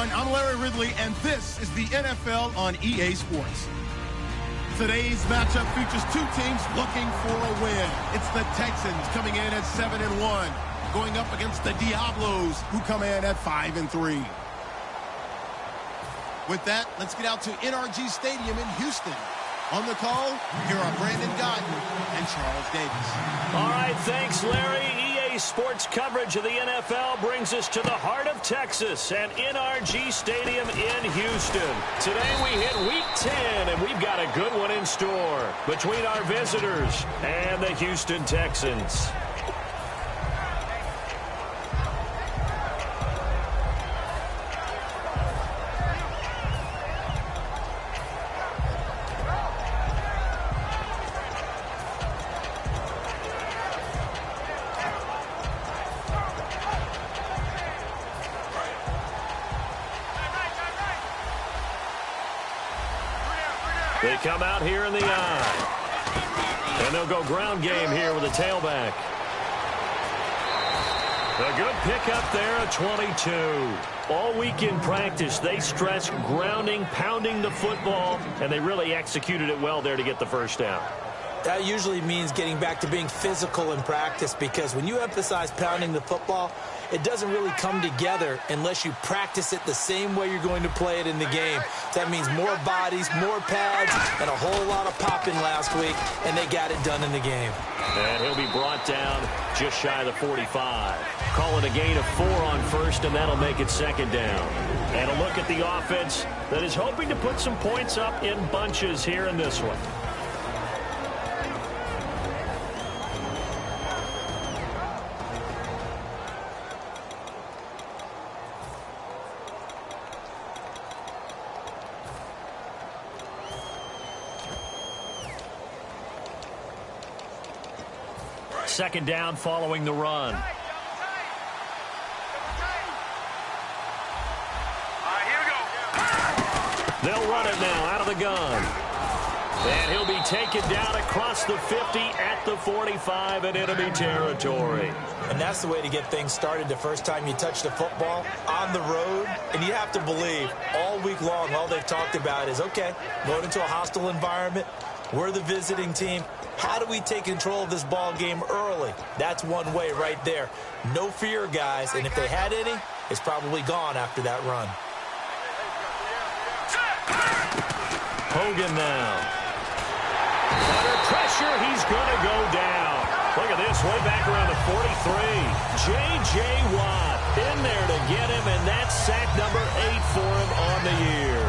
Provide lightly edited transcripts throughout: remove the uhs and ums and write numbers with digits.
everyone. I'm Larry Ridley, and this is the NFL on EA Sports. Today's matchup features two teams looking for a win. It's the Texans coming in at 7-1, going up against the Diablos, who come in at 5-3. With that, let's get out to NRG Stadium in Houston. On the call, here are Brandon Godden and Charles Davis. All right, thanks, Larry. EA Sports coverage of the NFL brings us to the heart of Texas and NRG Stadium in Houston. Today we hit Week 10, and we've got a good one in store between our visitors and the Houston Texans. They come out here in the eye. And they'll go ground game here with a tailback. A good pickup there at 22. All week in practice, they stress grounding, pounding the football, and they really executed it well there to get the first down. That usually means getting back to being physical in practice, because when you emphasize pounding the football, it doesn't really come together unless you practice it the same way you're going to play it in the game. That means more bodies, more pads, and a whole lot of popping last week, and they got it done in the game. And he'll be brought down just shy of the 45. Call it a gain of 4 on first, and that'll make it second down. And a look at the offense that is hoping to put some points up in bunches here in this one. Second down following the run. They'll run it now out of the gun. And he'll be taken down across the 50 at the 45 in enemy territory. And that's the way to get things started the first time you touch the football on the road. And you have to believe all week long, all they've talked about is, okay, going into a hostile environment. We're the visiting team. How do we take control of this ball game early? That's one way right there. No fear, guys. And if they had any, it's probably gone after that run. Hogan now. Under pressure, he's going to go down. Look at this, way back around the 43. J.J. Watt in there to get him, and that's sack number 8 for him on the year.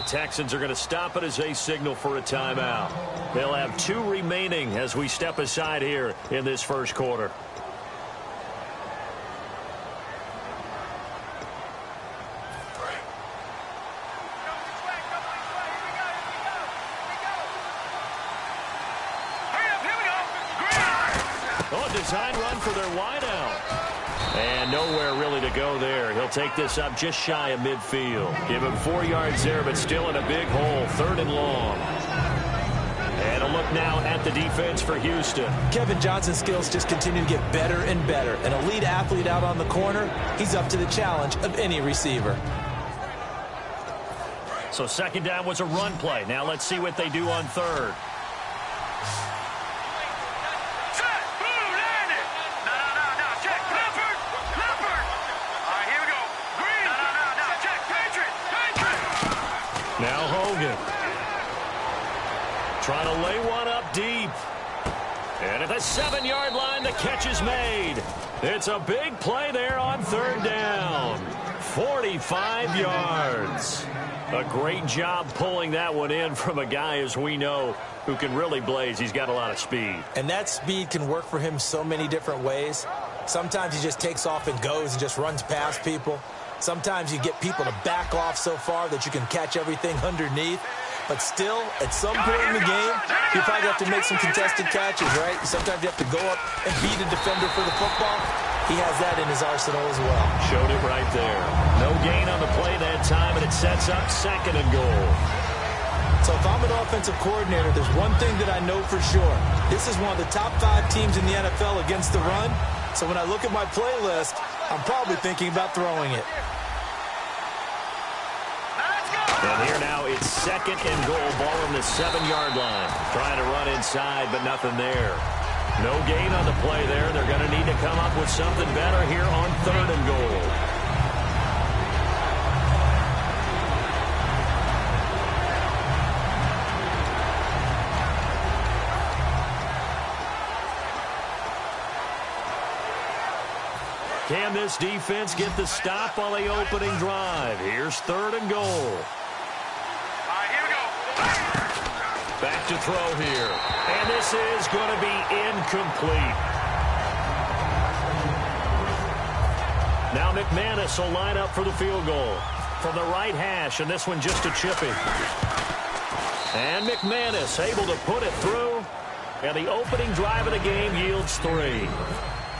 Texans are going to stop it as they signal for a timeout. They'll have 2 remaining as we step aside here in this first quarter. Oh, a design run for their wideout. And nowhere really to go there. He'll take this up just shy of midfield. Give him 4 yards there, but still in a big hole. 3rd and long. And a look now at the defense for Houston. Kevin Johnson's skills just continue to get better and better. An elite athlete out on the corner. He's up to the challenge of any receiver. So second down was a run play. Now let's see what they do on third. Now Hogan. Trying to lay one up deep. And at the 7-yard line, the catch is made. It's a big play there on third down. 45 yards. A great job pulling that one in from a guy, as we know, who can really blaze. He's got a lot of speed. And that speed can work for him so many different ways. Sometimes he just takes off and goes and just runs past people. Sometimes you get people to back off so far that you can catch everything underneath. But still, at some point in the game, you probably have to make some contested catches, right? Sometimes you have to go up and beat a defender for the football. He has that in his arsenal as well. Showed it right there. No gain on the play that time, and it sets up 2nd and goal. So if I'm an offensive coordinator, there's one thing that I know for sure. This is one of the top 5 teams in the NFL against the run. So when I look at my playlist, I'm probably thinking about throwing it. And here now it's 2nd and goal. Ball on the 7-yard line. Trying to run inside, but nothing there. No gain on the play there. They're going to need to come up with something better here on 3rd and goal. Can this defense get the stop on the opening drive? Here's 3rd and goal. All right, here we go. Back to throw here. And this is going to be incomplete. Now McManus will line up for the field goal from the right hash, and this one just a chippy. And McManus able to put it through, and the opening drive of the game yields 3.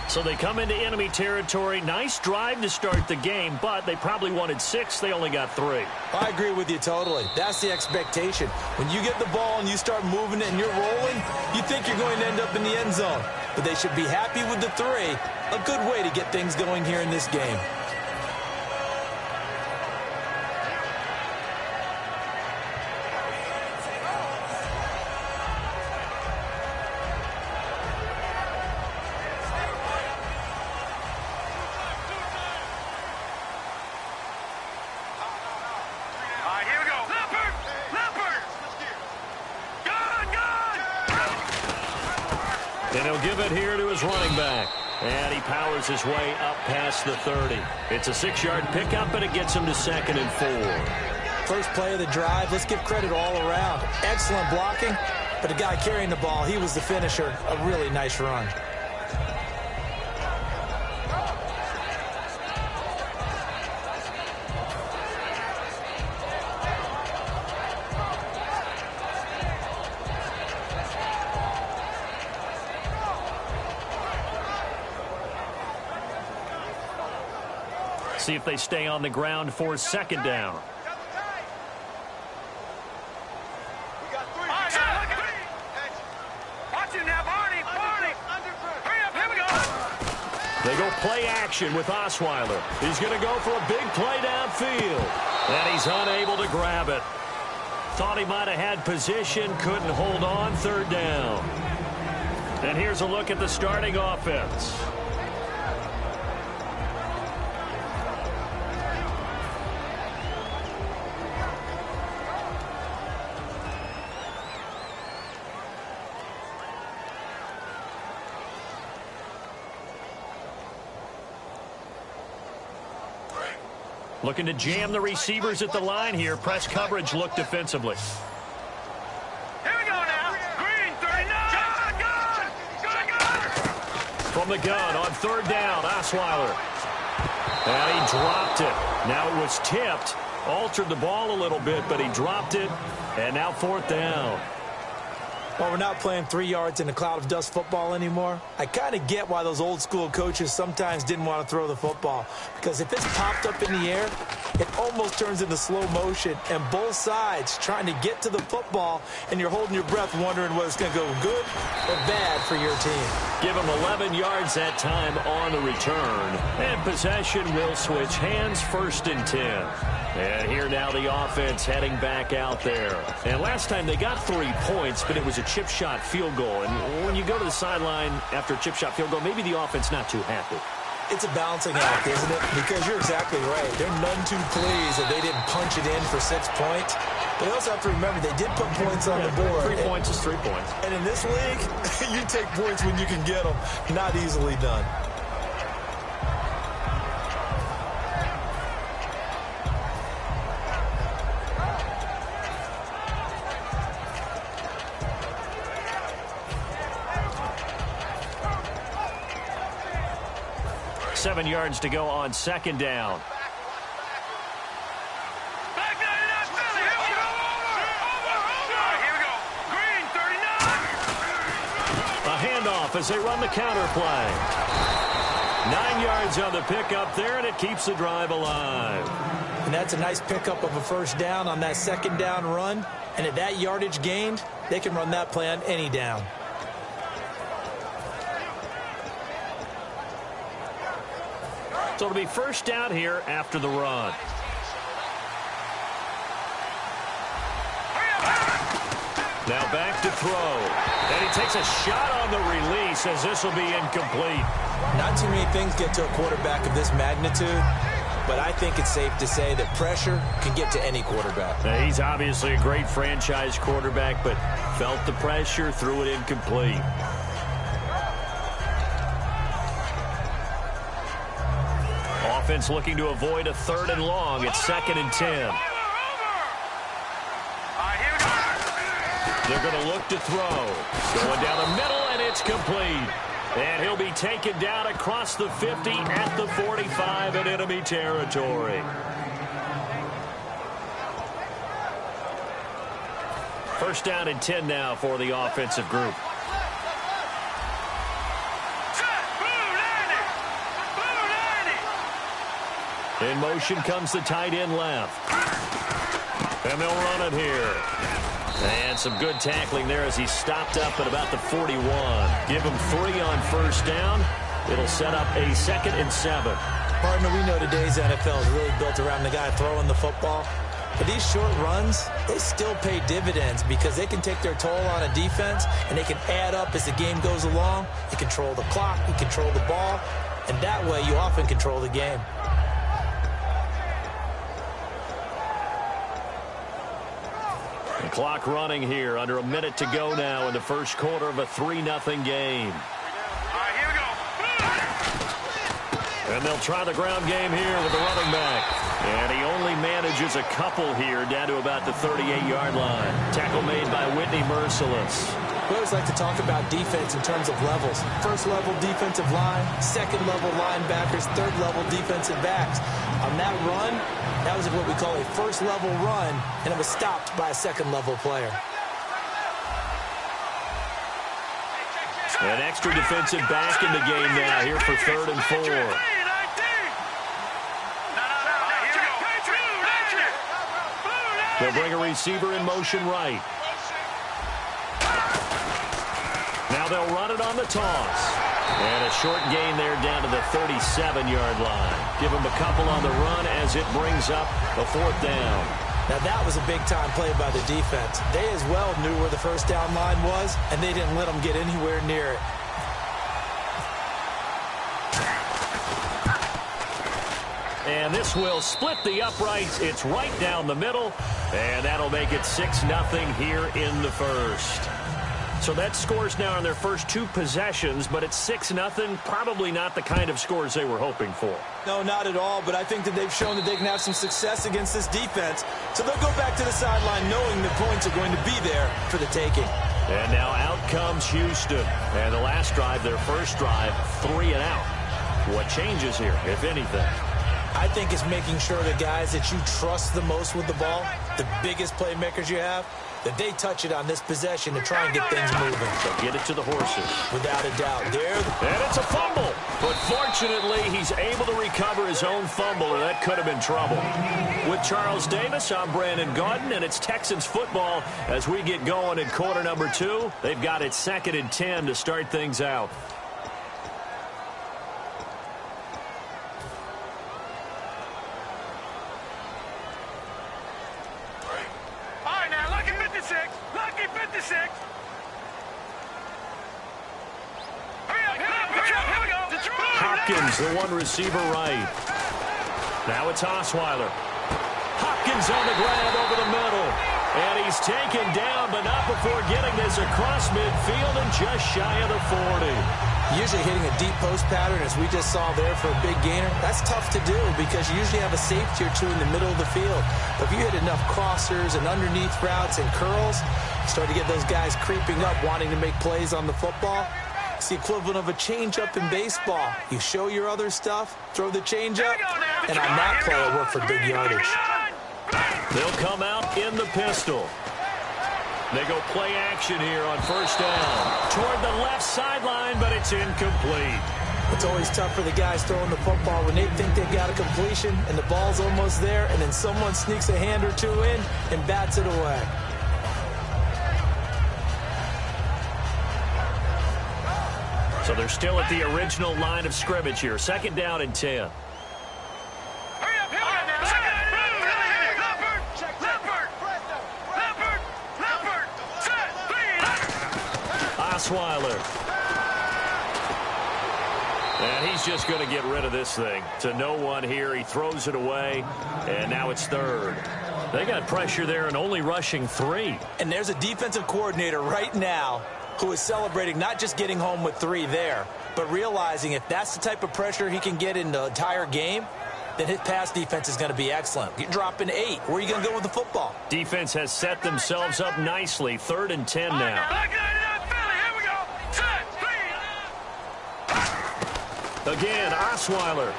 So they come into enemy territory. Nice drive to start the game, but they probably wanted 6. They only got 3. I agree with you totally. That's the expectation. When you get the ball and you start moving it and you're rolling, you think you're going to end up in the end zone. But they should be happy with the 3. A good way to get things going here in this game. And he'll give it here to his running back. And he powers his way up past the 30. It's a 6-yard pickup, and it gets him to 2nd and 4. First play of the drive, let's give credit all around. Excellent blocking, but the guy carrying the ball, he was the finisher. A really nice run. See if they stay on the ground for 2nd down. They go play action with Osweiler. He's going to go for a big play downfield. And he's unable to grab it. Thought he might have had position, couldn't hold on. 3rd down. And here's a look at the starting offense. Looking to jam the receivers at the line here. Press coverage look defensively. Here we go now. Green, 39. From the gun on 3rd down, Osweiler. And he dropped it. Now it was tipped. Altered the ball a little bit, but he dropped it. And now 4th down. Well, we're not playing 3 yards in a cloud of dust football anymore. I kind of get why those old school coaches sometimes didn't want to throw the football. Because if it's popped up in the air, it almost turns into slow motion. And both sides trying to get to the football, and you're holding your breath wondering whether it's going to go good or bad for your team. Give him 11 yards that time on the return. And possession will switch hands. 1st and 10. And here now the offense heading back out there. And last time they got 3 points, but it was a chip shot field goal. And when you go to the sideline after a chip shot field goal, maybe the offense not too happy. It's a balancing act, isn't it? Because you're exactly right. They're none too pleased that they didn't punch it in for 6 points. But you also have to remember they did put points on the board. 3 points is 3 points. And in this league, you take points when you can get them. Not easily done. Seven yards to go on 2nd down. off as they run the counter play. 9 yards on the pickup there, and it keeps the drive alive. And that's a nice pickup of a first down on that second down run. And at that yardage gained, they can run that play on any down. So it'll be first down here after the run. Now back to throw. And he takes a shot on the release as this will be incomplete. Not too many things get to a quarterback of this magnitude, but I think it's safe to say that pressure can get to any quarterback. Now, he's obviously a great franchise quarterback, but felt the pressure, threw it incomplete. Offense looking to avoid a 3rd and long. It's 2nd and 10. They're going to look to throw. Going down the middle, and it's complete. And he'll be taken down across the 50 at the 45 in enemy territory. First down and 10 now for the offensive group. In motion comes the tight end left. And they'll run it here. And some good tackling there as he stopped up at about the 41. Give him 3 on first down. It'll set up a 2nd and 7. Partner, we know today's NFL is really built around the guy throwing the football. But these short runs, they still pay dividends because they can take their toll on a defense and they can add up as the game goes along. You control the clock, you control the ball, and that way you often control the game. The clock running here, under a minute to go now in the first quarter of a 3-0 game. Here we go. And they'll try the ground game here with the running back. And he only manages a couple here down to about the 38-yard line. Tackle made by Whitney Merciless. We always like to talk about defense in terms of levels. First level defensive line, second level linebackers, third level defensive backs. On that run, that was what we call a first level run, and it was stopped by a second level player. An extra defensive back in the game now here for 3rd and 4. They'll bring a receiver in motion right. Now they'll run it on the toss. And a short gain there down to the 37-yard line. Give him a couple on the run as it brings up a 4th down. Now that was a big-time play by the defense. They as well knew where the first down line was, and they didn't let them get anywhere near it. And this will split the uprights. It's right down the middle, and that'll make it 6-0 here in the first. So that scores now on their first 2 possessions, but it's 6-0. Probably not the kind of scores they were hoping for. No, not at all, but I think that they've shown that they can have some success against this defense. So they'll go back to the sideline knowing the points are going to be there for the taking. And now out comes Houston. And the last drive, their first drive, 3 and out. What changes here, if anything? I think it's making sure the guys that you trust the most with the ball, the biggest playmakers you have, that they touch it on this possession to try and get things moving. So get it to the horses. Without a doubt. And it's a fumble. But fortunately, he's able to recover his own fumble, or that could have been trouble. With Charles Davis, I'm Brandon Gaudin, and it's Texans football as we get going in quarter number 2. They've got it 2nd and 10 to start things out. Hopkins, the one receiver right. Now it's Osweiler. Hopkins on the grab over the middle. And he's taken down, but not before getting this across midfield and just shy of the 40. Usually hitting a deep post pattern, as we just saw there for a big gainer, that's tough to do because you usually have a safety or 2 in the middle of the field. But if you hit enough crossers and underneath routes and curls, you start to get those guys creeping up, wanting to make plays on the football. It's the equivalent of a changeup in baseball. You show your other stuff, throw the changeup, and on that play, it'll work for big yardage. They'll come out in the pistol. They go play action here on first down. Toward the left sideline, but it's incomplete. It's always tough for the guys throwing the football when they think they've got a completion and the ball's almost there, and then someone sneaks a hand or two in and bats it away. So they're still at the original line of scrimmage here. Second down and 10. Osweiler. And he's just going to get rid of this thing. To no one here. He throws it away. And now it's third. They got pressure there and only rushing 3. And there's a defensive coordinator right now who is celebrating not just getting home with 3 there, but realizing if that's the type of pressure he can get in the entire game, then his pass defense is going to be excellent. You're dropping 8. Where are you going to go with the football? Defense has set themselves up nicely. 3rd and 10 now. Again, Osweiler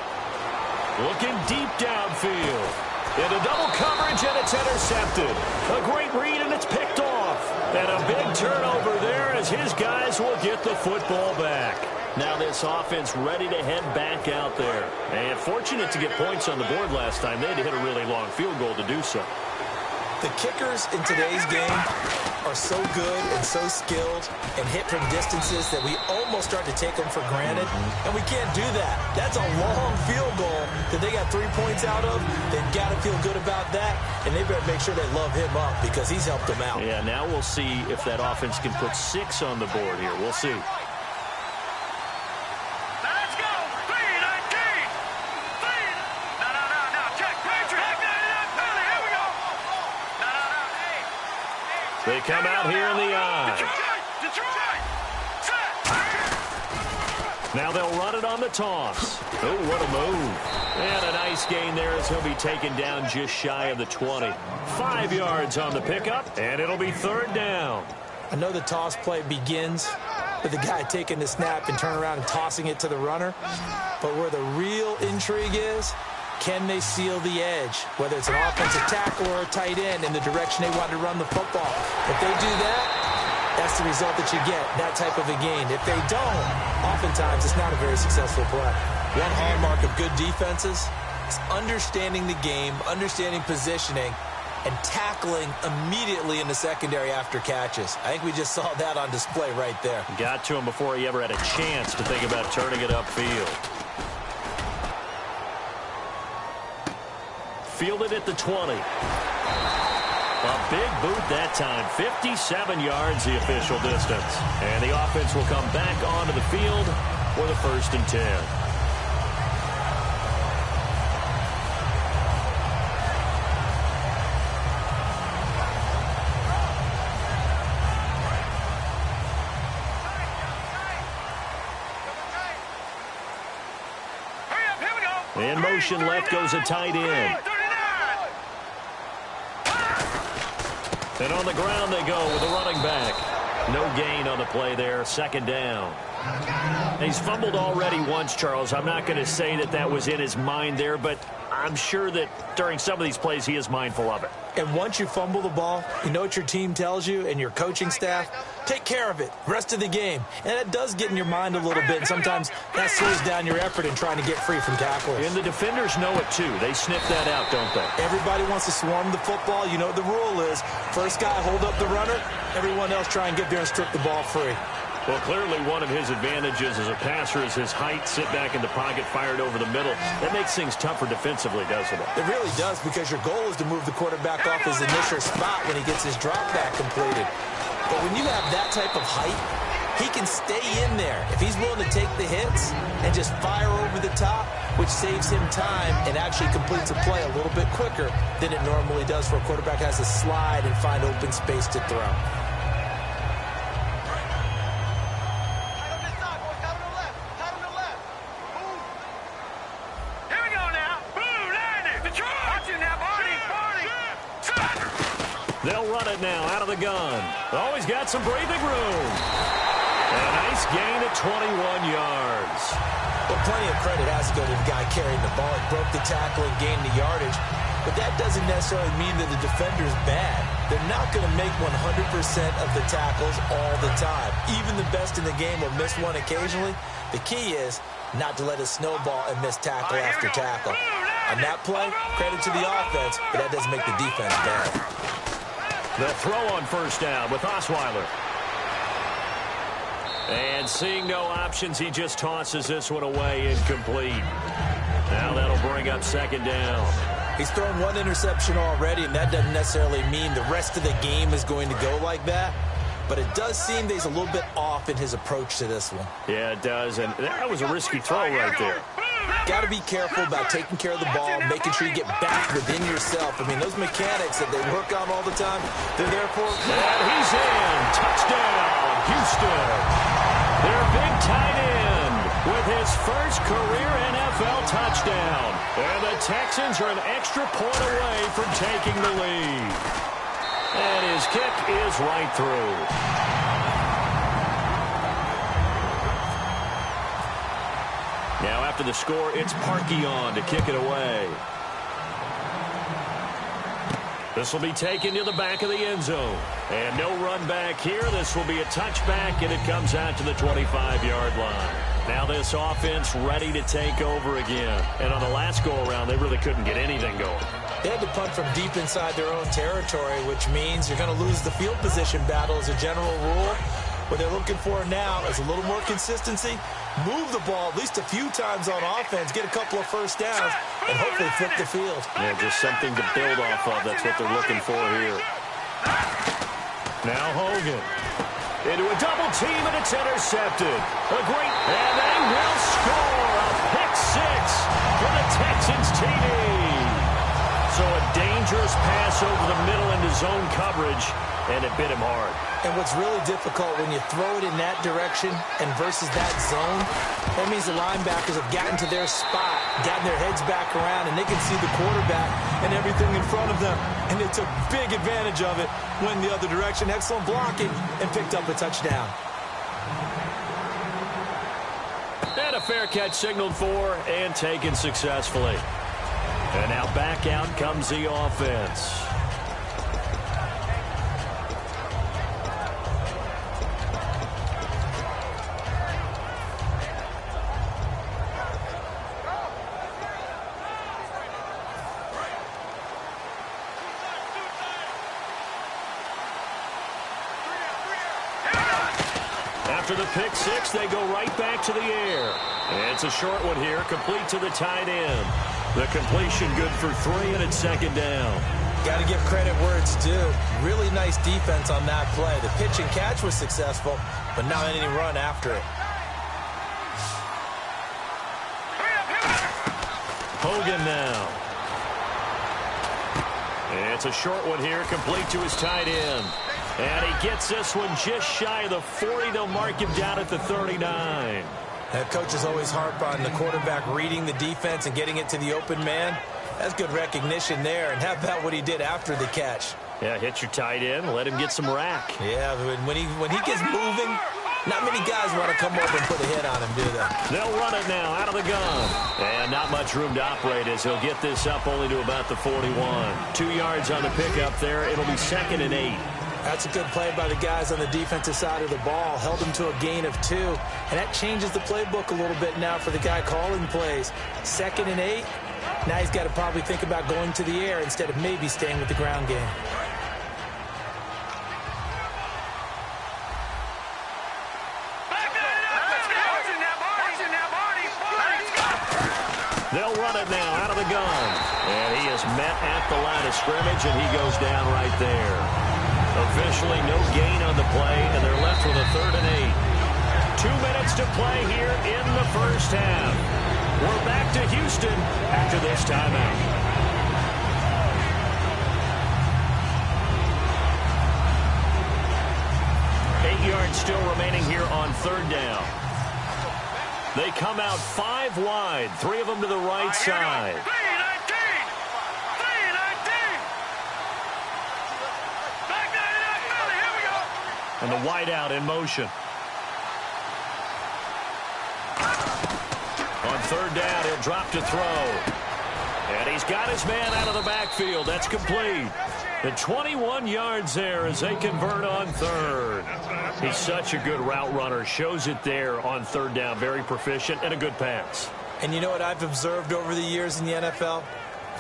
looking deep downfield. Into double coverage, and it's intercepted. A great read, and it's picked off. And a big turnover there as his guys will get the football back. Now this offense ready to head back out there. And fortunate to get points on the board last time. They had to hit a really long field goal to do so. The kickers in today's game are so good and so skilled and hit from distances that we almost start to take them for granted, and we can't do that. That's a long field goal that they got 3 points out of. They've got to feel good about that, and they better make sure they love him up because he's helped them out. Yeah, now we'll see if that offense can put 6 on the board here. We'll see. They come out here in the eye. Now they'll run it on the toss. Oh, what a move. And a nice gain there as he'll be taken down just shy of the 20. 5 yards on the pickup, and it'll be 3rd down. I know the toss play begins with the guy taking the snap and turning around and tossing it to the runner. But where the real intrigue is, can they seal the edge, whether it's an offensive tackle or a tight end in the direction they want to run the football? If they do that, that's the result that you get, that type of a gain. If they don't, oftentimes it's not a very successful play. One hallmark of good defenses is understanding the game, understanding positioning, and tackling immediately in the secondary after catches. I think we just saw that on display right there. Got to him before he ever had a chance to think about turning it upfield. Fielded at the 20. A big boot that time. 57 yards the official distance. And the offense will come back onto the field for the 1st and 10. In motion left goes a tight end. And on the ground they go with a running back. No gain on the play there. 2nd down. He's fumbled already once, Charles. I'm not going to say that that was in his mind there, but I'm sure that during some of these plays he is mindful of it. And once you fumble the ball, you know what your team tells you and your coaching staff? Take care of it. Rest of the game. And it does get in your mind a little bit, and sometimes that slows down your effort in trying to get free from tacklers. And the defenders know it, too. They sniff that out, don't they? Everybody wants to swarm the football. You know what the rule is. First guy, hold up the runner. Everyone else try and get there and strip the ball free. Well, clearly one of his advantages as a passer is his height. Sit back in the pocket, fired over the middle. That makes things tougher defensively, doesn't it? It really does, because your goal is to move the quarterback off his initial spot when he gets his drop back completed. But when you have that type of height, he can stay in there. If he's willing to take the hits and just fire over the top, which saves him time and actually completes a play a little bit quicker than it normally does for a quarterback has to slide and find open space to throw. They'll run it now out of the gun. Oh, he's got some breathing room. And a nice gain at 21 yards. Well, plenty of credit has to go to the guy carrying the ball. He broke the tackle and gained the yardage. But that doesn't necessarily mean that the defender's bad. they're not going to make 100% of the tackles all the time. Even the best in the game will miss one occasionally. The key is not to let it snowball and miss tackle after tackle. On that play, credit to the offense, but that doesn't make the defense bad. The throw on first down with Osweiler. And seeing no options, he just tosses this one away, incomplete. Now that'll bring up second down. He's thrown one interception already, and that doesn't necessarily mean the rest of the game is going to go like that. But it does seem that he's a little bit off in his approach to this one. Yeah, it does, and that was a risky throw right there. Got to be careful about taking care of the ball, making sure you get back within yourself. I mean, those mechanics that they work on all the time, they're there for. And he's in. Touchdown, Houston. Their big tight end with his first career NFL touchdown. And the Texans are an extra point away from taking the lead. And his kick is right through. Now after the score, it's Parkey on to kick it away. This will be taken to the back of the end zone. And no run back here. This will be a touchback, and it comes out to the 25-yard line. Now this offense ready to take over again. And on the last go-around, they really couldn't get anything going. They had to punt from deep inside their own territory, which means you're going to lose the field position battle as a general rule. What they're looking for now is a little more consistency, move the ball at least a few times on offense, get a couple of first downs, and hopefully flip the field. Yeah, just something to build off of. That's what they're looking for here. Now Hogan into a double team, and it's intercepted. And they will score a pick six for the Texans TD. So a dangerous pass over the middle into zone coverage, and it bit him hard. And what's really difficult when you throw it in that direction and versus that zone, that means the linebackers have gotten to their spot, gotten their heads back around, and they can see the quarterback and everything in front of them. And they took big advantage of it, went the other direction, excellent blocking, and picked up a touchdown. And a fair catch signaled for and taken successfully. And now back out comes the offense. After the pick six, they go right back to the air. And it's a short one here, complete to the tight end. The completion good for 3, and it's second down. Got to give credit where it's due. Really nice defense on that play. The pitch and catch was successful, but not any run after it. Hogan now. And it's a short one here, complete to his tight end. And he gets this one just shy of the 40. They'll mark him down at the 39. Coaches always harp on the quarterback reading the defense and getting it to the open man. That's good recognition there. And how about what he did after the catch? Yeah, hit your tight end, let him get some rack. Yeah, when he gets moving, not many guys want to come over and put a hit on him, do they? They'll run it now out of the gun. And not much room to operate as he'll get this up only to about the 41. 2 yards on the pickup there. It'll be 2nd and 8. That's a good play by the guys on the defensive side of the ball. Held him to a gain of 2. And that changes the playbook a little bit now for the guy calling plays. 2nd and 8. Now he's got to probably think about going to the air instead of maybe staying with the ground game. They'll run it now out of the gun. And he is met at the line of scrimmage, and he goes down right there. Officially no gain on the play, and they're left with a 3rd and 8. 2 minutes to play here in the first half. We're back to Houston after this timeout. 8 yards still remaining here on 3rd down. They come out 5 wide, 3 of them to the right side. And the wideout in motion. On 3rd down, he'll drop to throw. And he's got his man out of the backfield. That's complete. And 21 yards there as they convert on third. He's such a good route runner. Shows it there on third down. Very proficient and a good pass. And you know what I've observed over the years in the NFL?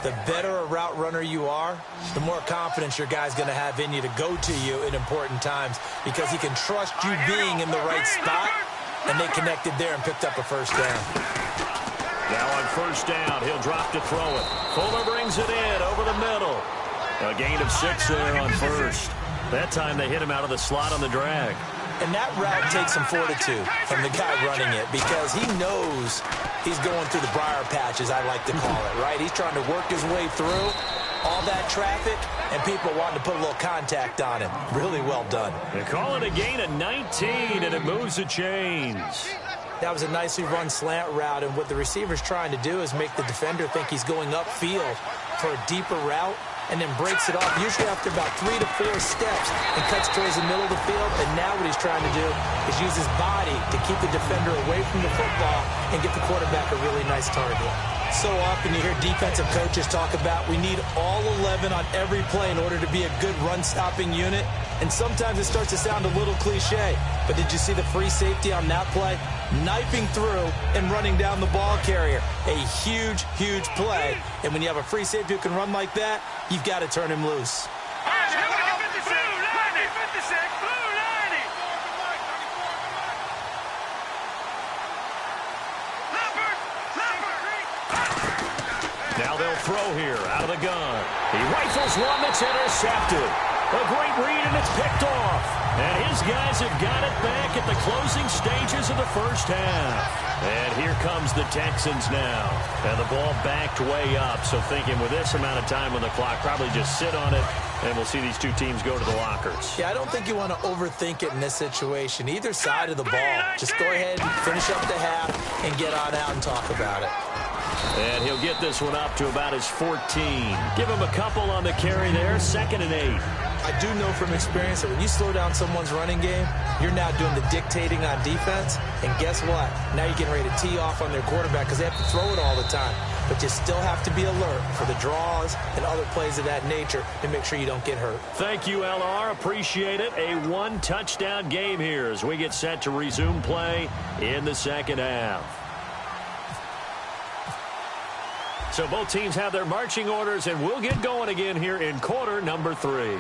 The better a route runner you are, the more confidence your guy's going to have in you to go to you in important times because he can trust you being in the right spot, and they connected there and picked up a first down. Now on first down, he'll drop to throw it. Fuller brings it in over the middle. A gain of 6 there on first. That time they hit him out of the slot on the drag. And that route takes some fortitude from the guy running it because he knows he's going through the briar patch, as I like to call it, right? He's trying to work his way through all that traffic, and people wanting to put a little contact on him. Really well done. They call it a gain of 19, and it moves the chains. That was a nicely run slant route, and what the receiver's trying to do is make the defender think he's going upfield for a deeper route, and then breaks it off, usually after about 3 to 4 steps, and cuts towards the middle of the field. And now what he's trying to do is use his body to keep the defender away from the football and get the quarterback a really nice target. So often you hear defensive coaches talk about we need all 11 on every play in order to be a good run-stopping unit. And sometimes it starts to sound a little cliche. But did you see the free safety on that play? Knifing through and running down the ball carrier. A huge, huge play. And when you have a free safety who can run like that, you've got to turn him loose. Now they'll throw here out of the gun. He rifles one that's intercepted. A great read, and it's picked off. And his guys have got it back at the closing stages of the first half. And here comes the Texans now. And the ball backed way up. So thinking with this amount of time on the clock, probably just sit on it, and we'll see these two teams go to the lockers. Yeah, I don't think you want to overthink it in this situation. Either side of the ball. Just go ahead and finish up the half and get on out and talk about it. And he'll get this one up to about his 14. Give him a couple on the carry there, 2nd and 8. I do know from experience that when you slow down someone's running game, you're now doing the dictating on defense. And guess what? Now you're getting ready to tee off on their quarterback because they have to throw it all the time. But you still have to be alert for the draws and other plays of that nature to make sure you don't get hurt. Thank you, LR. Appreciate it. A one-touchdown game here as we get set to resume play in the second half. So both teams have their marching orders, and we'll get going again here in quarter number 3.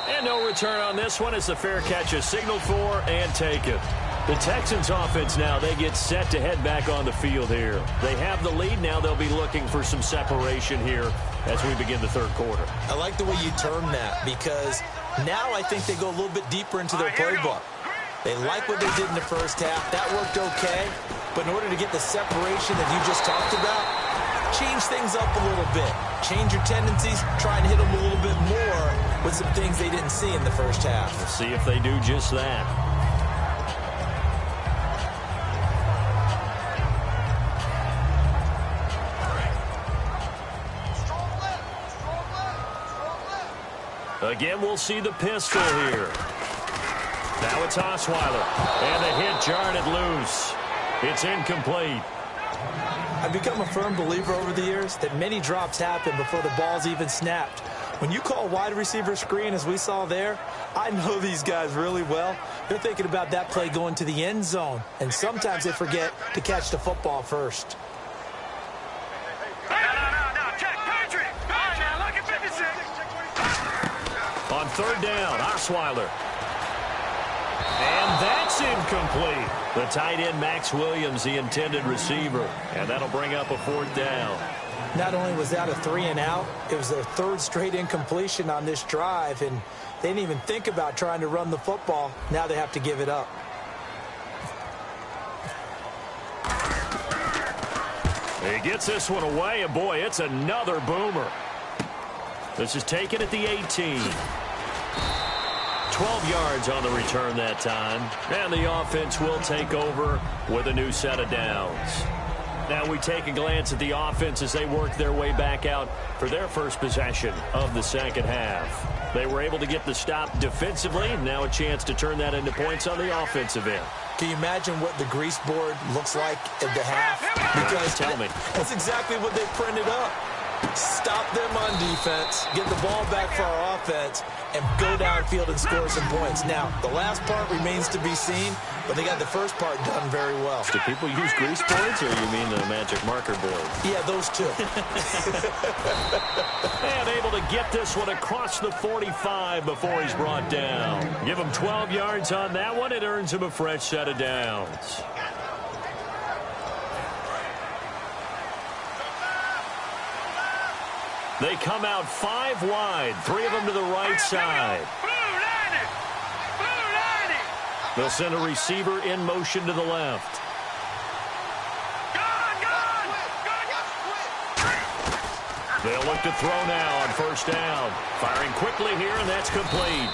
And no return on this one as the fair catch is signaled for and taken. The Texans offense now, they get set to head back on the field here. They have the lead. Now they'll be looking for some separation here as we begin the third quarter. I like the way you term that because now I think they go a little bit deeper into their playbook. They like what they did in the first half. That worked okay. But in order to get the separation that you just talked about, change things up a little bit. Change your tendencies. Try and hit them a little bit more with some things they didn't see in the first half. We'll see if they do just that. Again, we'll see the pistol here. Now it's Osweiler. And the hit jarred it loose. It's incomplete. I've become a firm believer over the years that many drops happen before the ball's even snapped. When you call wide receiver screen, as we saw there, I know these guys really well. They're thinking about that play going to the end zone, and sometimes they forget to catch the football first. On third down, Osweiler. And that's incomplete. The tight end, Max Williams, the intended receiver. And that'll bring up a 4th down. Not only was that a 3 and out, it was their 3rd straight incompletion on this drive, and they didn't even think about trying to run the football. Now they have to give it up. He gets this one away, and boy, it's another boomer. This is taken at the 18. 12 yards on the return that time. And the offense will take over with a new set of downs. Now we take a glance at the offense as they work their way back out for their first possession of the second half. They were able to get the stop defensively. Now a chance to turn that into points on the offensive end. Can you imagine what the grease board looks like at the half? Because tell me. That's exactly what they printed up. Stop them on defense, get the ball back for our offense, and go downfield and score some points. Now, the last part remains to be seen, but they got the first part done very well. Do people use grease boards, or you mean the magic marker board? Yeah, those two. And able to get this one across the 45 before he's brought down. Give him 12 yards on that one. It earns him a fresh set of downs. They come out 5 wide, 3 of them to the right side. They'll send a receiver in motion to the left. They'll look to throw now on first down. Firing quickly here, and that's complete.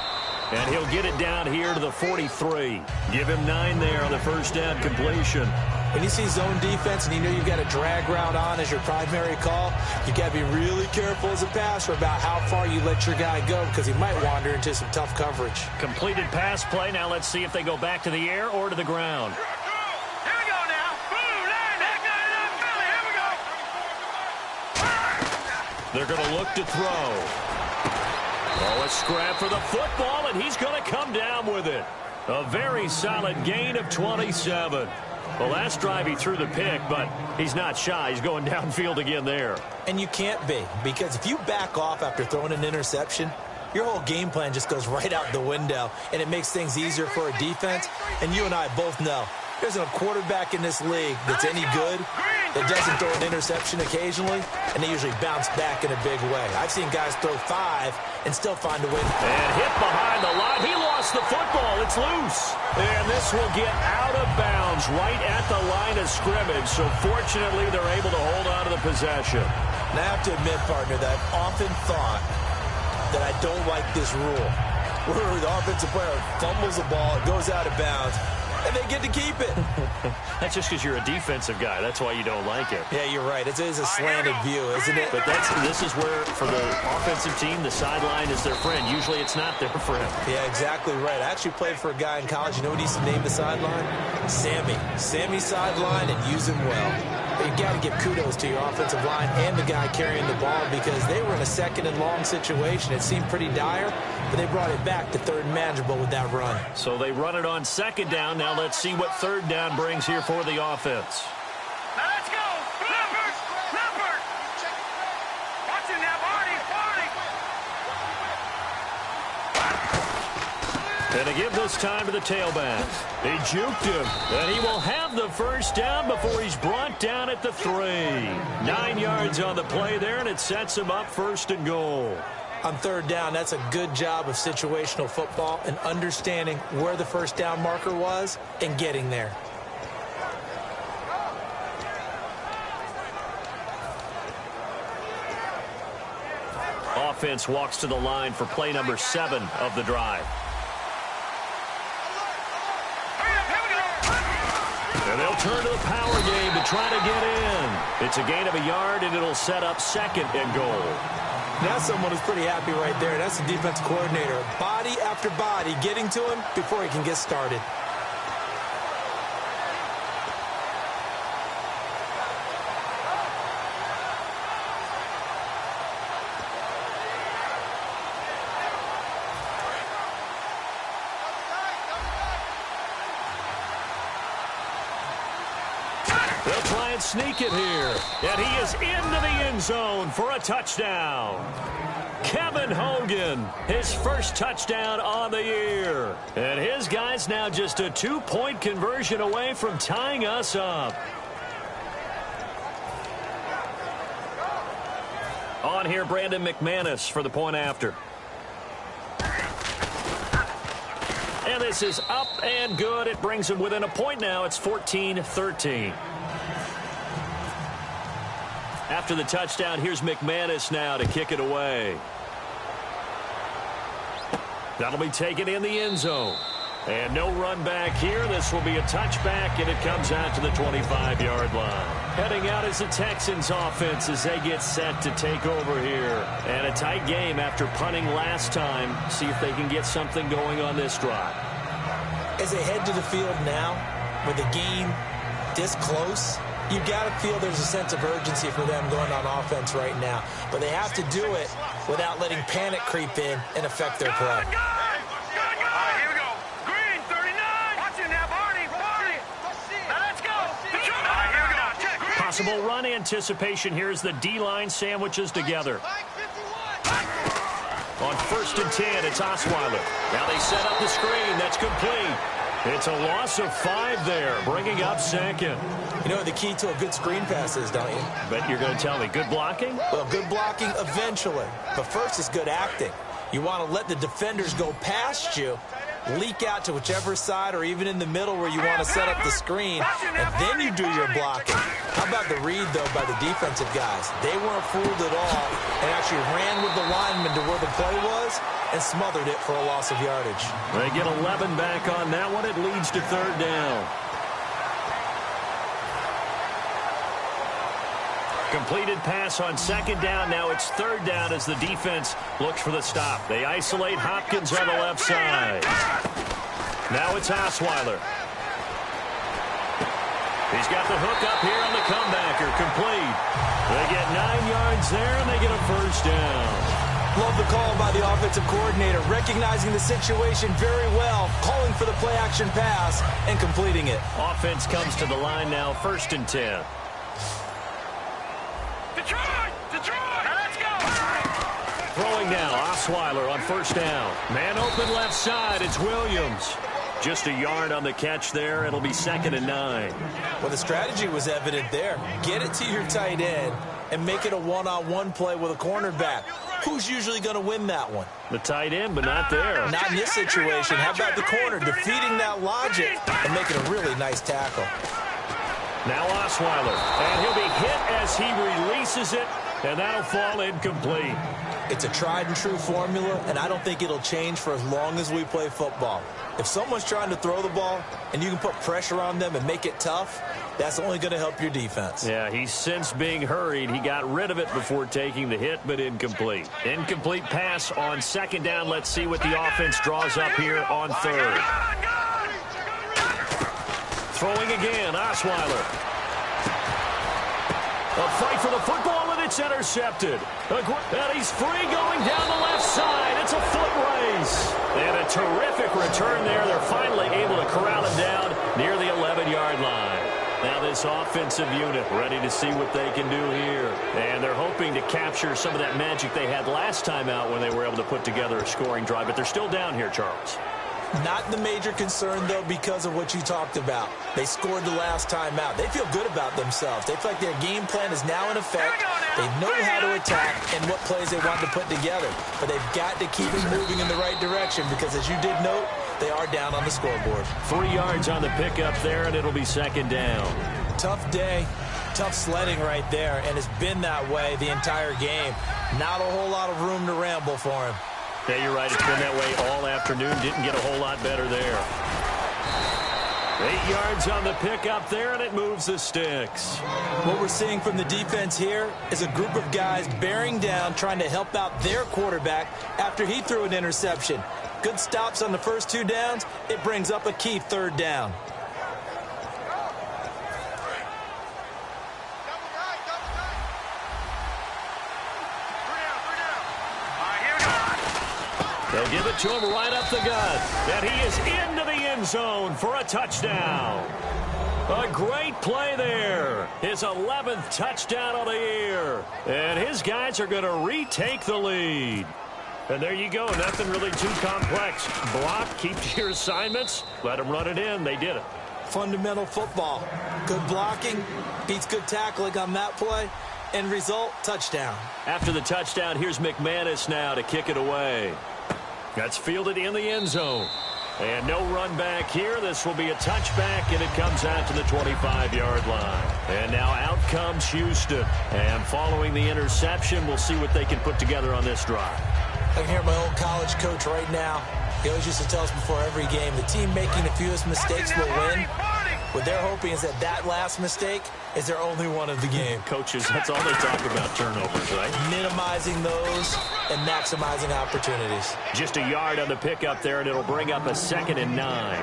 And he'll get it down here to the 43. Give him 9 there on the first down completion. When you see zone defense and you know you've got a drag route on as your primary call, you've got to be really careful as a passer about how far you let your guy go because he might wander into some tough coverage. Completed pass play. Now let's see if they go back to the air or to the ground. Here we go now. They're going to look to throw. Oh, a scrap for the football, and he's going to come down with it. A very solid gain of 27. The last drive he threw the pick, but he's not shy. He's going downfield again there. And you can't be, because if you back off after throwing an interception, your whole game plan just goes right out the window, and it makes things easier for a defense. And you and I both know there's a quarterback in this league that's any good that doesn't throw an interception occasionally, and they usually bounce back in a big way. I've seen guys throw 5 and still find a win. And hit behind the line. He lost the football. It's loose. And this will get out of bounds right at the line of scrimmage. So fortunately, they're able to hold on to the possession. And I have to admit, partner, that I've often thought that I don't like this rule, where the offensive player fumbles the ball, it goes out of bounds, and they get to keep it. That's just because you're a defensive guy. That's why you don't like it. Yeah, you're right. It is a slanted view, isn't it? But this is where, for the offensive team, the sideline is their friend. Usually it's not their friend. Yeah, exactly right. I actually played for a guy in college. You know what he used to name the sideline? Sammy. Sammy sideline, and use him well. But you got to give kudos to your offensive line and the guy carrying the ball because they were in a second and long situation. It seemed pretty dire, but they brought it back to third and manageable with that run. So they run it on second down. Now let's see what third down brings here for the offense. Now let's go. Leopard. Leopard. Watch him now, Barney. And to give this time to the tailback. He juked him, and he will have the first down before he's brought down at the 3. 9 yards on the play there, and it sets him up first and goal. On third down, that's a good job of situational football and understanding where the first down marker was and getting there. Offense walks to the line for play number 7 of the drive. And they'll turn to the power game to try to get in. It's a gain of a yard, and it'll set up second and goal. Now someone is pretty happy right there. That's the defense coordinator. Body after body getting to him before he can get started. They'll try and sneak it here. And he is into the end zone for a touchdown. Kevin Hogan, his first touchdown on the year. And his guy's now just a 2-point conversion away from tying us up. On here, Brandon McManus for the point after. And this is up and good. It brings him within a point now. It's 14-13. After the touchdown, here's McManus now to kick it away. That'll be taken in the end zone. And no run back here. This will be a touchback, and it comes out to the 25-yard line. Heading out is the Texans offense as they get set to take over here. And a tight game after punting last time. See if they can get something going on this drive. As they head to the field now, with the game this close, You got to feel there's a sense of urgency for them going on offense right now. But they have to do it without letting panic creep in and affect their play. All right, here we go. Green, 39. Watch it now, Barney. Now let's go. All right, here we go. Check. Possible run anticipation. Here's the D-line sandwiches together. On 1st and 10, it's Osweiler. Now they set up the screen. That's complete. It's a loss of 5 there, bringing up 2nd. You know the key to a good screen pass is, don't you? Bet you're going to tell me. Good blocking? Well, good blocking eventually. But first is good acting. You want to let the defenders go past you, leak out to whichever side or even in the middle where you want to set up the screen, and then you do your blocking. How about the read, though, by the defensive guys? They weren't fooled at all and actually ran with the lineman to where the play was and smothered it for a loss of yardage. They get 11 back on that one. It leads to 3rd down. Completed pass on 2nd down. Now it's 3rd down as the defense looks for the stop. They isolate Hopkins on the left side. Now it's Osweiler. He's got the hook up here on the comebacker. Complete. They get 9 yards there, and they get a 1st down. Love the call by the offensive coordinator, recognizing the situation very well, calling for the play-action pass and completing it. Offense comes to the line now, 1st and 10. Detroit, now let's go. Throwing now, Osweiler on 1st down. Man open left side, it's Williams. Just a yard on the catch there. It'll be 2nd and 9. Well, the strategy was evident there. Get it to your tight end and make it a one-on-one play with a cornerback. Who's usually going to win that one? The tight end, but not there. Not in this situation. How about the corner defeating that logic and making a really nice tackle? Now Osweiler, and he'll be hit as he releases it, and that'll fall incomplete. It's a tried-and-true formula, and I don't think it'll change for as long as we play football. If someone's trying to throw the ball and you can put pressure on them and make it tough, that's only going to help your defense. Yeah, he's since being hurried. He got rid of it before taking the hit, but incomplete. Incomplete pass on 2nd down. Let's see what the offense draws up here on 3rd. Throwing again, Osweiler. A fight for the football, and it's intercepted. And he's free going down the left side. It's a foot race. And a terrific return there. They're finally able to corral him down near the 11-yard line. Now this offensive unit ready to see what they can do here. And they're hoping to capture some of that magic they had last time out when they were able to put together a scoring drive. But they're still down here, Charles. Not the major concern, though, because of what you talked about. They scored the last time out. They feel good about themselves. They feel like their game plan is now in effect. They know how to attack and what plays they want to put together. But they've got to keep it moving in the right direction because, as you did note, they are down on the scoreboard. 3 yards on the pickup there, and it'll be 2nd down. Tough day, tough sledding right there, and it's been that way the entire game. Not a whole lot of room to ramble for him. Yeah, you're right. It's been that way all afternoon. Didn't get a whole lot better there. 8 yards on the pickup there, and it moves the sticks. What we're seeing from the defense here is a group of guys bearing down, trying to help out their quarterback after he threw an interception. Good stops on the first 2 downs. It brings up a key 3rd down. They'll give it to him right up the gut. And he is into the end zone for a touchdown. A great play there. His 11th touchdown of the year. And his guys are going to retake the lead. And there you go. Nothing really too complex. Block, keep to your assignments, let them run it in. They did it. Fundamental football. Good blocking beats good tackling on that play. End result, touchdown. After the touchdown, here's McManus now to kick it away. That's fielded in the end zone. And no run back here. This will be a touchback, and it comes out to the 25-yard line. And now out comes Houston. And following the interception, we'll see what they can put together on this drive. I can hear my old college coach right now. He always used to tell us before every game, the team making the fewest mistakes will win. What they're hoping is that last mistake is their only one of the game. Coaches, that's all they talk about, turnovers, right? Minimizing those and maximizing opportunities. Just a yard on the pickup there, and it'll bring up a 2nd and 9.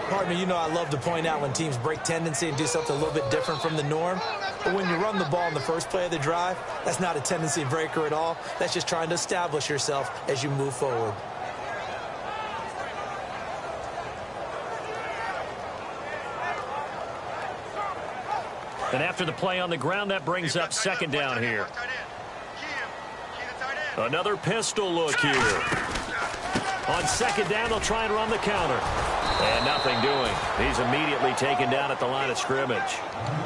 Partner, you know I love to point out when teams break tendency and do something a little bit different from the norm. But when you run the ball in the first play of the drive, that's not a tendency breaker at all. That's just trying to establish yourself as you move forward. And after the play on the ground, that brings up second down here. Another pistol look here. On second down, they'll try and run the counter. And nothing doing. He's immediately taken down at the line of scrimmage.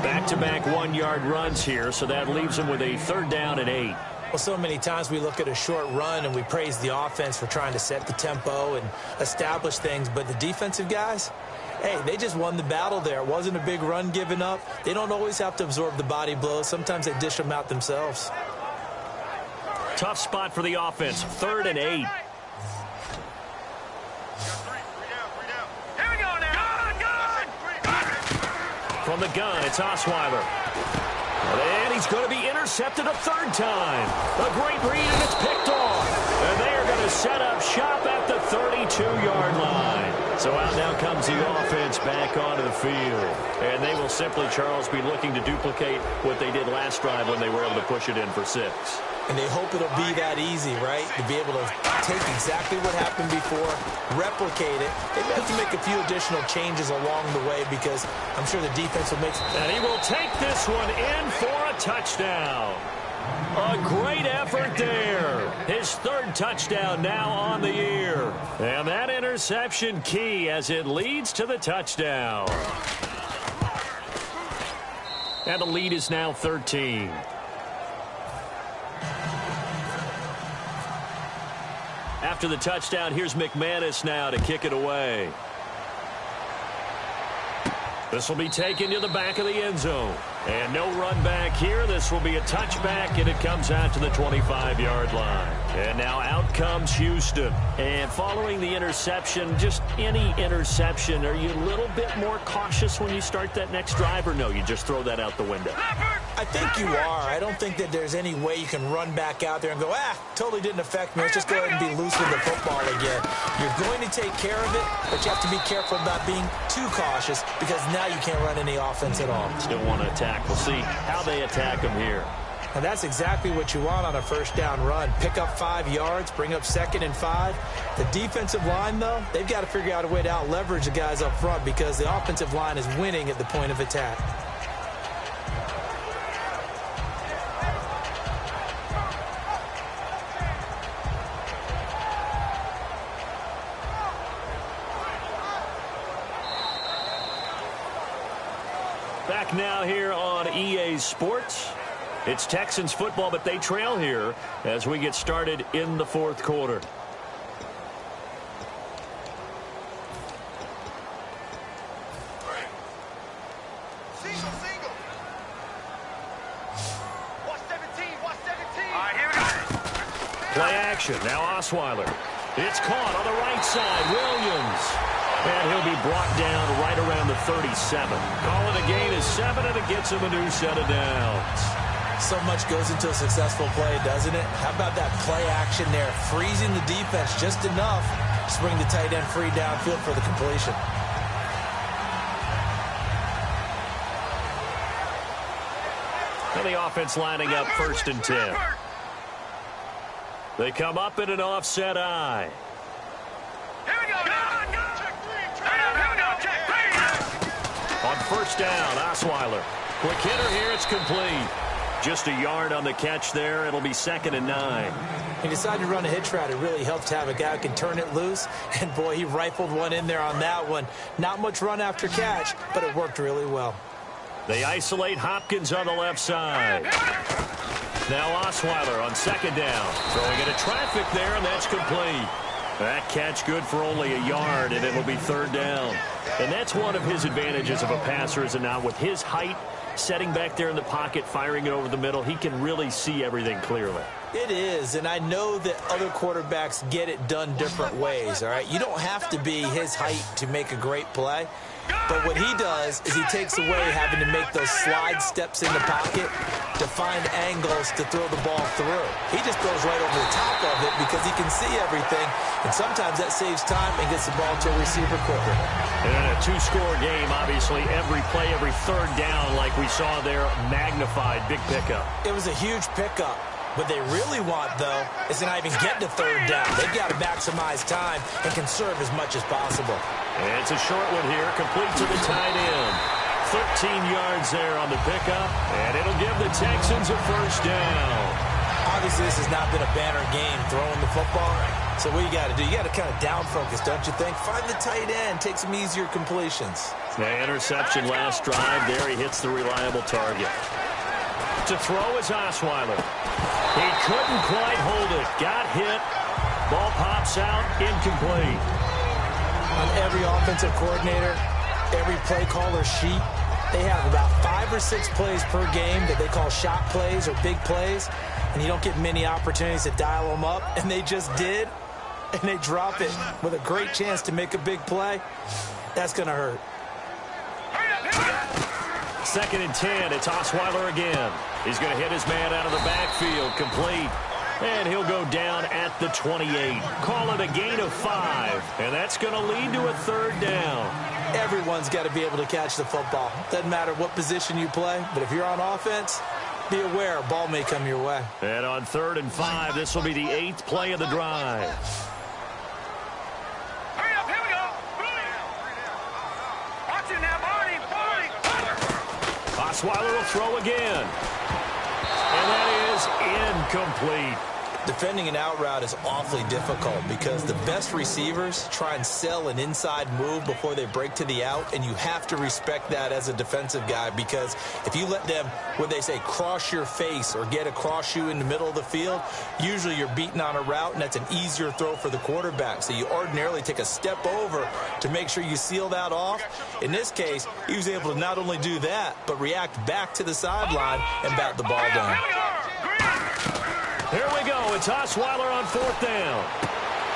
Back-to-back one-yard runs here, so that leaves him with a 3rd down and 8. Well, so many times we look at a short run and we praise the offense for trying to set the tempo and establish things, but the defensive guys, hey, they just won the battle there. It wasn't a big run given up. They don't always have to absorb the body blows. Sometimes they dish them out themselves. Tough spot for the offense, 3rd and 8. From the gun, it's Osweiler. And he's going to be intercepted a 3rd time. A great read, and it's picked off. And they are going to set up shop at the 32-yard line. So out now comes the offense back onto the field. And they will simply, Charles, be looking to duplicate what they did last drive when they were able to push it in for 6. And they hope it'll be that easy, right? To be able to take exactly what happened before, replicate it. They may have to make a few additional changes along the way because I'm sure the defense will make some. And he will take this one in for a touchdown. A great effort there. His 3rd touchdown now on the year. And that interception key as it leads to the touchdown. And the lead is now 13. After the touchdown, here's McManus now to kick it away. This will be taken to the back of the end zone. And no run back here. This will be a touchback, and it comes out to the 25-yard line. And now out comes Houston. And following the interception, just any interception, are you a little bit more cautious when you start that next drive, or no, you just throw that out the window? I think you are. I don't think that there's any way you can run back out there and go, totally didn't affect me. Let's just go ahead and be loose with the football again. You're going to take care of it, but you have to be careful about being too cautious because now you can't run any offense at all. Still want to attack. We'll see how they attack them here. And that's exactly what you want on a 1st down run. Pick up 5 yards, bring up 2nd and 5. The defensive line, though, they've got to figure out a way to out-leverage the guys up front because the offensive line is winning at the point of attack. Back now here on EA Sports. It's Texans football, but they trail here as we get started in the 4th quarter. Single. Watch 17. All right, here we go. Play action. Now Osweiler. It's caught on the right side. Williams. And he'll be brought down right around the 37. Calling a gain is 7, and it gets him a new set of downs. So much goes into a successful play, doesn't it? How about that play action there? Freezing the defense just enough to bring the tight end free downfield for the completion. And the offense lining up 1st and 10. They come up in an offset eye. Here we go. On 1st down, Osweiler. Quick hitter here, it's complete. Just a yard on the catch there. It'll be 2nd and 9. He decided to run a hitch route. It really helped to have a guy who can turn it loose. And, boy, he rifled one in there on that one. Not much run after catch, but it worked really well. They isolate Hopkins on the left side. Now Osweiler on 2nd down. Throwing into traffic there, and that's complete. That catch good for only a yard, and it'll be 3rd down. And that's one of his advantages of a passer, is now with his height, setting back there in the pocket, firing it over the middle, he can really see everything clearly. It is, and I know that other quarterbacks get it done different ways, all right? You don't have to be his height to make a great play. But what he does is he takes away having to make those slide steps in the pocket to find angles to throw the ball through. He just throws right over the top of it because he can see everything, and sometimes that saves time and gets the ball to a receiver quicker. And in a two-score game, obviously, every play, every third down, like we saw there, magnified. Big pickup. It was a huge pickup. What they really want, though, is to not even get to third down. They've got to maximize time and conserve as much as possible. And it's a short one here, complete to the tight end. 13 yards there on the pickup, and it'll give the Texans a first down. Obviously, this has not been a banner game throwing the football. So what you got to do, you got to kind of down focus, don't you think? Find the tight end, take some easier completions. The interception last drive there. He hits the reliable target. To throw is Osweiler. He couldn't quite hold it. Got hit. Ball pops out, incomplete. On every offensive coordinator, every play caller sheet, they have about 5 or 6 plays per game that they call shot plays or big plays, and you don't get many opportunities to dial them up, and they just did, and they drop it with a great chance to make a big play. That's going to hurt. 2nd and 10. It's Osweiler again. He's going to hit his man out of the backfield. Complete. And he'll go down at the 28. Call it a gain of 5. And that's going to lead to a third down. Everyone's got to be able to catch the football. Doesn't matter what position you play, but if you're on offense, be aware a ball may come your way. And on 3rd and 5, this will be the 8th play of the drive. Hurry up, here we go. Watch it now, Barney. Osweiler will throw again. And that is incomplete. Defending an out route is awfully difficult because the best receivers try and sell an inside move before they break to the out, and you have to respect that as a defensive guy because if you let them, what they say, cross your face or get across you in the middle of the field, usually you're beaten on a route, and that's an easier throw for the quarterback. So you ordinarily take a step over to make sure you seal that off. In this case, he was able to not only do that, but react back to the sideline and bat the ball down. Here we go. It's Osweiler on 4th down.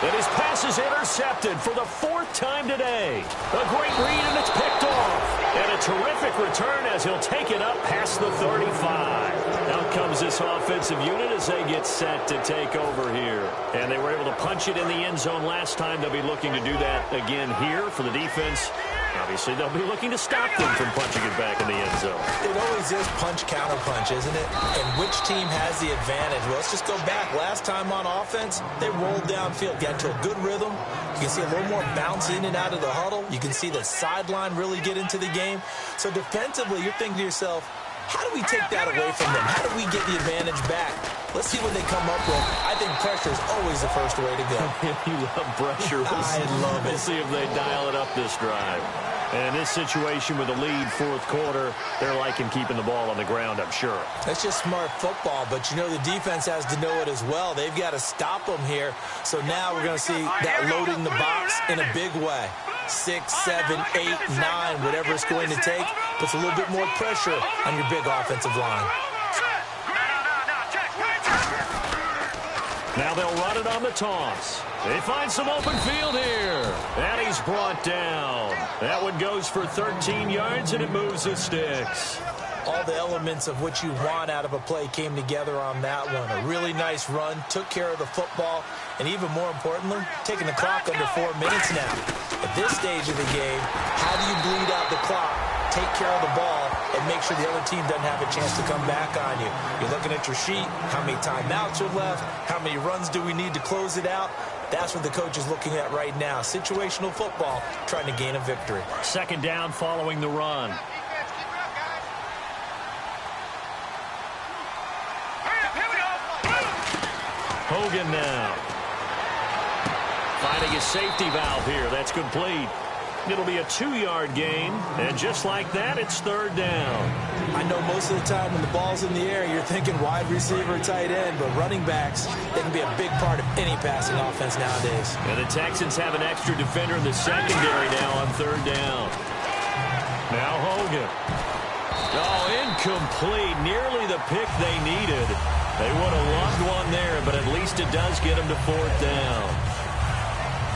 And his pass is intercepted for the 4th time today. A great read, and it's picked off. And a terrific return as he'll take it up past the 35. Out comes this offensive unit as they get set to take over here. And they were able to punch it in the end zone last time. They'll be looking to do that again here for the defense. Obviously, they'll be looking to stop them from punching it back in the end zone. It always is punch-counter-punch, isn't it? And which team has the advantage? Well, let's just go back. Last time on offense, they rolled downfield, got into a good rhythm. You can see a little more bounce in and out of the huddle. You can see the sideline really get into the game. So defensively, you're thinking to yourself, how do we take that away from them? How do we get the advantage back? Let's see what they come up with. I think pressure is always the first way to go. You love pressure. I love it. We'll see if they dial it up this drive. And in this situation with a lead 4th quarter, they're liking keeping the ball on the ground, I'm sure. That's just smart football, but you know the defense has to know it as well. They've got to stop them here. So now we're going to see that loading the box in a big way. 6, 7, 8, 9, whatever it's going to take, puts a little bit more pressure on your big offensive line. Now they'll run it on the toss. They find some open field here. And he's brought down. That one goes for 13 yards, and it moves the sticks. All the elements of what you want out of a play came together on that one. A really nice run, took care of the football, and even more importantly, taking the clock under 4 minutes now. At this stage of the game, how do you bleed out the clock, take care of the ball, and make sure the other team doesn't have a chance to come back on you? You're looking at your sheet, how many timeouts are left, how many runs do we need to close it out? That's what the coach is looking at right now. Situational football, trying to gain a victory. 2nd down following the run. Hogan now. Finding his safety valve here. That's complete. It'll be a 2-yard gain. And just like that, it's 3rd down. I know most of the time when the ball's in the air, you're thinking wide receiver, tight end, but running backs, they can be a big part of any passing offense nowadays. And the Texans have an extra defender in the secondary now on 3rd down. Now Hogan. Oh, incomplete. Nearly the pick they needed. They would have loved one there, but at least it does get them to 4th down.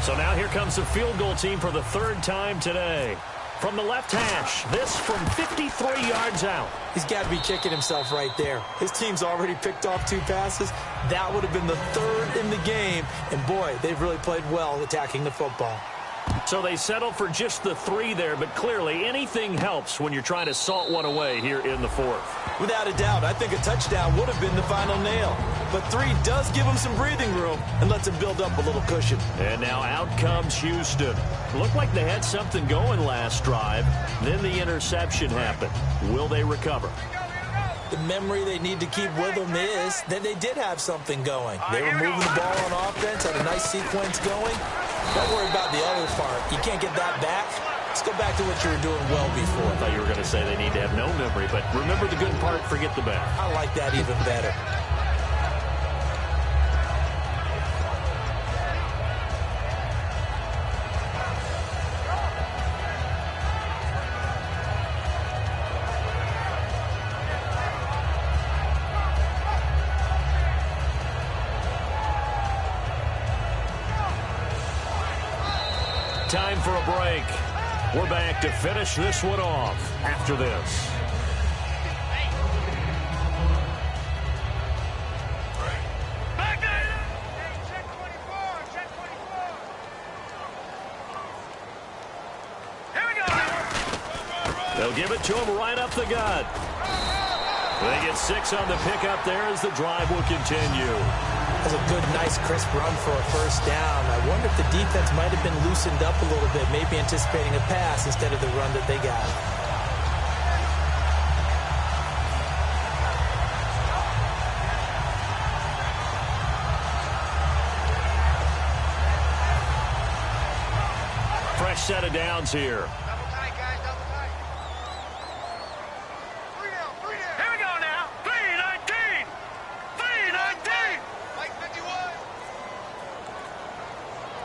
So now here comes the field goal team for the 3rd time today. From the left hash, this from 53 yards out. He's got to be kicking himself right there. His team's already picked off 2 passes. That would have been the 3rd in the game. And, boy, they've really played well attacking the football. So they settled for just the 3 there, but clearly anything helps when you're trying to salt one away here in the 4th. Without a doubt, I think a touchdown would have been the final nail. But 3 does give him some breathing room and lets him build up a little cushion. And now out comes Houston. Looked like they had something going last drive. Then the interception happened. Will they recover? The memory they need to keep with them is that they did have something going. They were moving the ball on offense, had a nice sequence going. Don't worry about the other part. You can't get that back. Let's go back to what you were doing well before. I thought you were going to say they need to have no memory, but remember the good part, forget the bad. I like that even better. Time for a break. We're back to finish this one off after this. Here we go. They'll give it to him right up the gut. They get 6 on the pickup there as the drive will continue. That was a good, nice, crisp run for a first down. I wonder if the defense might have been loosened up a little bit, maybe anticipating a pass instead of the run that they got. Fresh set of downs here. Double tight, guys. Double tight. 3 down. 3 down. Here we go now. 3-19. 3-19. Like 51.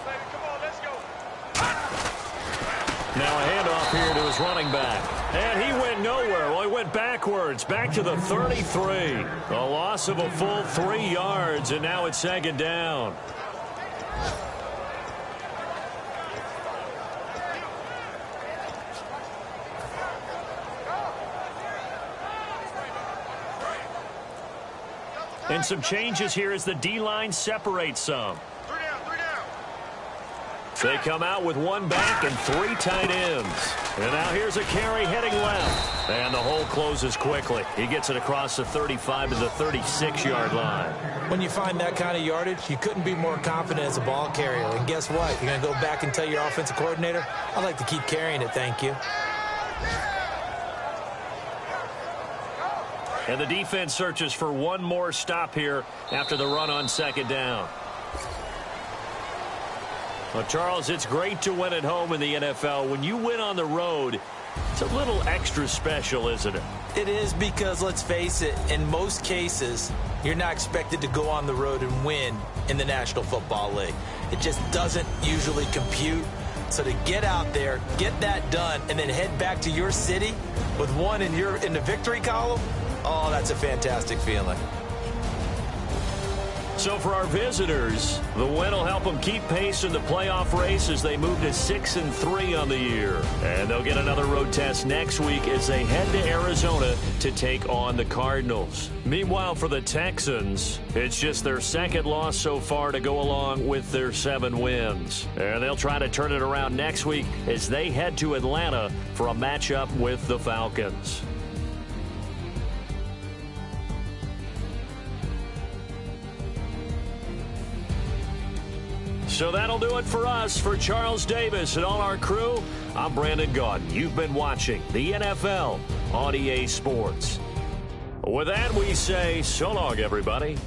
Baby, come on. Let's go. Now a handoff here to his running back. And he went nowhere. Well, he went backwards, back to the 33. A loss of a full 3 yards, and now it's 2nd down. And some changes here as the D-line separates some. 3 down. 3 down. They come out with 1 back and 3 tight ends. And now here's a carry heading left. And the hole closes quickly. He gets it across the 35 to the 36-yard line. When you find that kind of yardage, you couldn't be more confident as a ball carrier. And guess what? You're going to go back and tell your offensive coordinator, I'd like to keep carrying it, thank you. And the defense searches for 1 more stop here after the run on 2nd down. Well, Charles, it's great to win at home in the NFL. When you win on the road, it's a little extra special, isn't it? It is because, let's face it, in most cases, you're not expected to go on the road and win in the National Football League. It just doesn't usually compute. So to get out there, get that done, and then head back to your city with 1 in the victory column, oh, that's a fantastic feeling. So for our visitors, the win will help them keep pace in the playoff race as they move to 6-3 on the year. And they'll get another road test next week as they head to Arizona to take on the Cardinals. Meanwhile, for the Texans, it's just their 2nd loss so far to go along with their 7 wins. And they'll try to turn it around next week as they head to Atlanta for a matchup with the Falcons. So that'll do it for us. For Charles Davis and all our crew, I'm Brandon Gaudin. You've been watching the NFL on EA Sports. With that, we say so long, everybody.